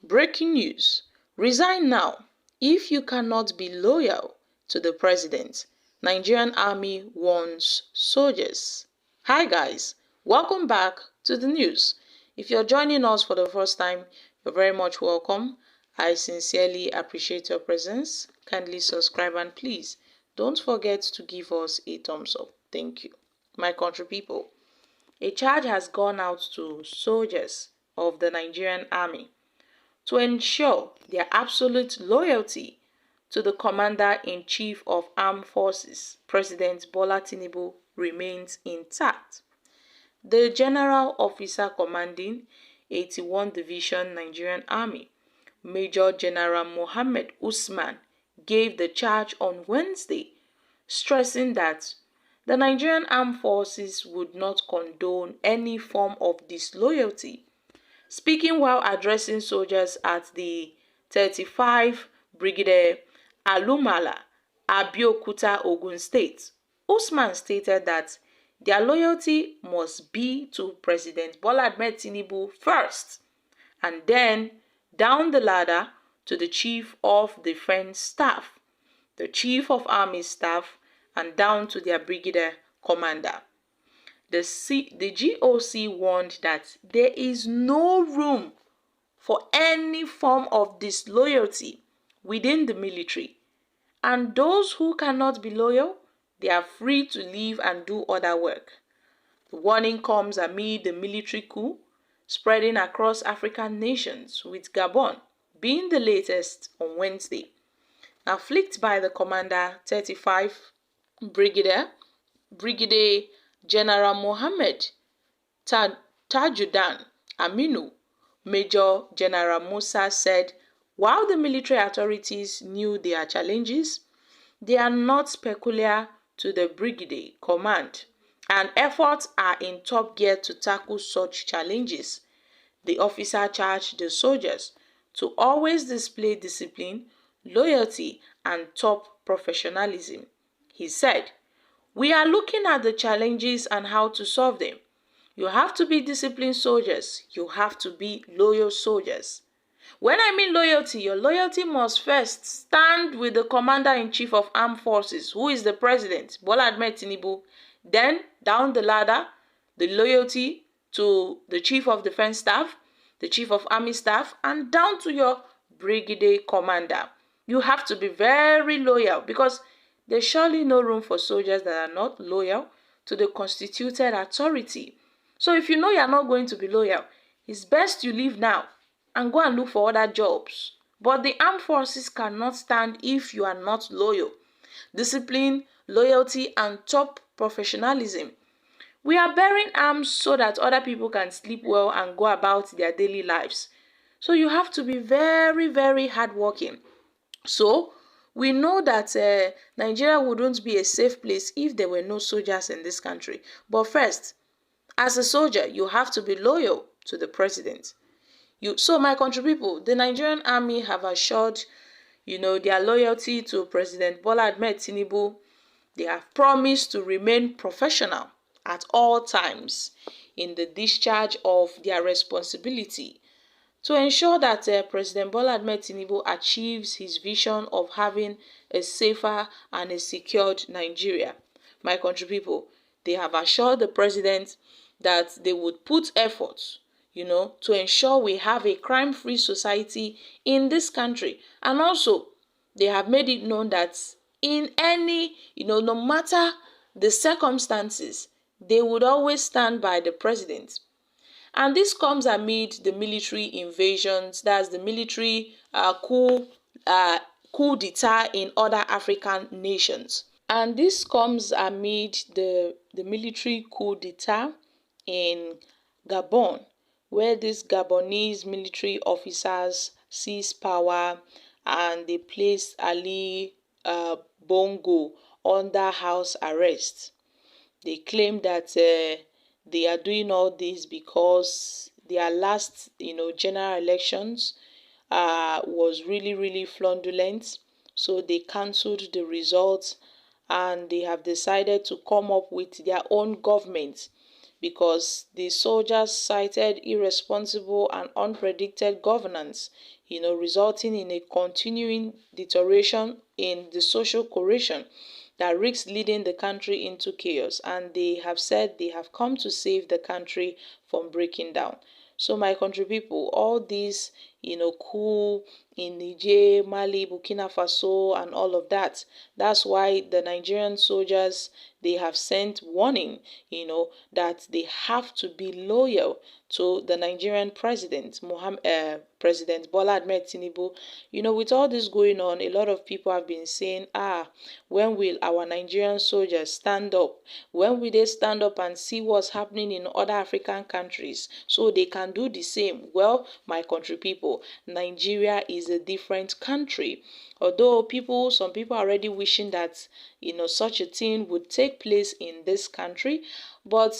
Breaking news. Resign now if you cannot be loyal to the president. Nigerian army warns soldiers. Hi guys, welcome back to the news. If you're joining us for the first time, you're very much welcome. I sincerely appreciate your presence. Kindly subscribe and please don't forget to give us a thumbs up. Thank you. My country people, a charge has gone out to soldiers of the Nigerian army to ensure their absolute loyalty to the Commander-in-Chief of Armed Forces, President Bola Tinubu, remains intact. The General Officer commanding 81 Division Nigerian Army, Major General Mohammed Usman, gave the charge on Wednesday, stressing that the Nigerian Armed Forces would not condone any form of disloyalty. Speaking while addressing soldiers at the 35 Brigade Alumala, Abeokuta, Ogun State, Usman stated that their loyalty must be to President Bola Tinubu first, and then down the ladder to the Chief of Defense Staff, the Chief of Army Staff, and down to their brigadier commander. The GOC warned that there is no room for any form of disloyalty within the military, and those who cannot be loyal, they are free to leave and do other work. The warning comes amid the military coup spreading across African nations, with Gabon being the latest on Wednesday. Afflicted by the Commander 35 Brigade General Mohammed Tajudan Aminu, Major General Musa said while the military authorities knew their challenges, they are not peculiar to the brigade command, and efforts are in top gear to tackle such challenges. The officer charged the soldiers to always display discipline, loyalty, and top professionalism. He said, "We are looking at the challenges and how to solve them. You have to be disciplined soldiers. You have to be loyal soldiers. When I mean loyalty, your loyalty must first stand with the Commander-in-Chief of Armed Forces, who is the President, Bola Tinubu. Then, down the ladder, the loyalty to the Chief of Defense Staff, the Chief of Army Staff, and down to your brigade commander. You have to be very loyal because there's surely no room for soldiers that are not loyal to the constituted authority. So if you know you're not going to be loyal, it's best you leave now and go and look for other jobs. But the armed forces cannot stand if you are not loyal. Discipline, loyalty, and top professionalism. We are bearing arms so that other people can sleep well and go about their daily lives. So you have to be very, very hardworking. So we know that Nigeria wouldn't be a safe place if there were no soldiers in this country. But first, as a soldier, you have to be loyal to the president. So my country people, the Nigerian army have assured, their loyalty to President Bola Tinubu. They have promised to remain professional at all times in the discharge of their responsibility to ensure that President Bola Tinubu achieves his vision of having a safer and a secured Nigeria. My country people, they have assured the president that they would put efforts, to ensure we have a crime-free society in this country. And also, they have made it known that in any, no matter the circumstances, they would always stand by the president. And this comes amid the military invasions, that's the military coup d'etat in other African nations. And this comes amid the military coup d'etat in Gabon, where these Gabonese military officers seized power and they placed Ali Bongo under house arrest. They claim that they are doing all this because their last, general elections was really, really fraudulent. So they cancelled the results and they have decided to come up with their own government, because the soldiers cited irresponsible and unpredicted governance, resulting in a continuing deterioration in the social cohesion that risks leading the country into chaos. And they have said they have come to save the country from breaking down. So my country people, all these, coup in Niger, Mali, Burkina Faso, and all of that. That's why the Nigerian soldiers, they have sent warning, that they have to be loyal to the Nigerian president, President Bola Ahmed Tinubu. With all this going on, a lot of people have been saying, when will our Nigerian soldiers stand up? When will they stand up and see what's happening in other African countries so they can do the same? Well, my country people, Nigeria is a different country. Although some people are already wishing that, such a thing would take place in this country. But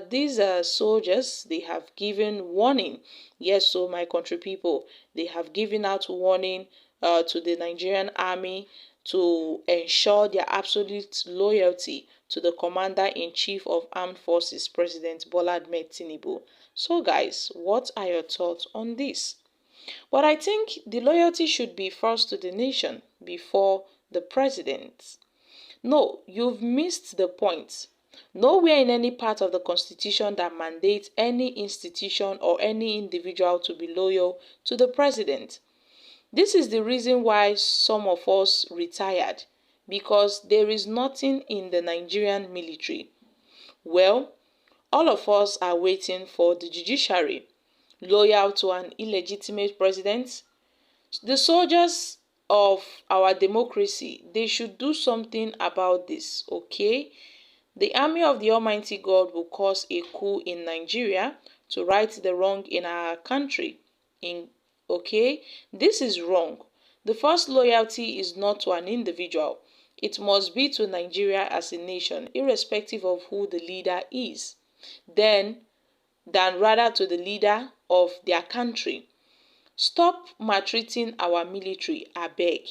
these soldiers, they have given warning. Yes, so my country people, they have given out warning to the Nigerian army to ensure their absolute loyalty to the Commander-in-Chief of Armed Forces, President Bola Ahmed Tinubu. So guys, what are your thoughts on this? But I think the loyalty should be first to the nation before the president. No, you've missed the point. Nowhere in any part of the constitution that mandates any institution or any individual to be loyal to the president. This is the reason why some of us retired, because there is nothing in the Nigerian military. Well, all of us are waiting for the judiciary, loyal to an illegitimate president. The soldiers of our democracy, they should do something about this, okay? The army of the Almighty God will cause a coup in Nigeria to right the wrong in our country. Okay? This is wrong. The first loyalty is not to an individual. It must be to Nigeria as a nation, irrespective of who the leader is. Than rather to the leader of their country. Stop maltreating our military, abeg.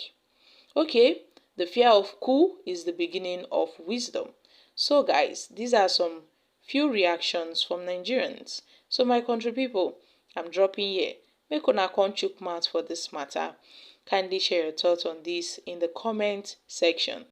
Okay, the fear of coup is the beginning of wisdom. So guys, these are some few reactions from Nigerians. So my country people, I'm dropping here. Make una come chook mouth for this matter. Kindly share your thoughts on this in the comment section.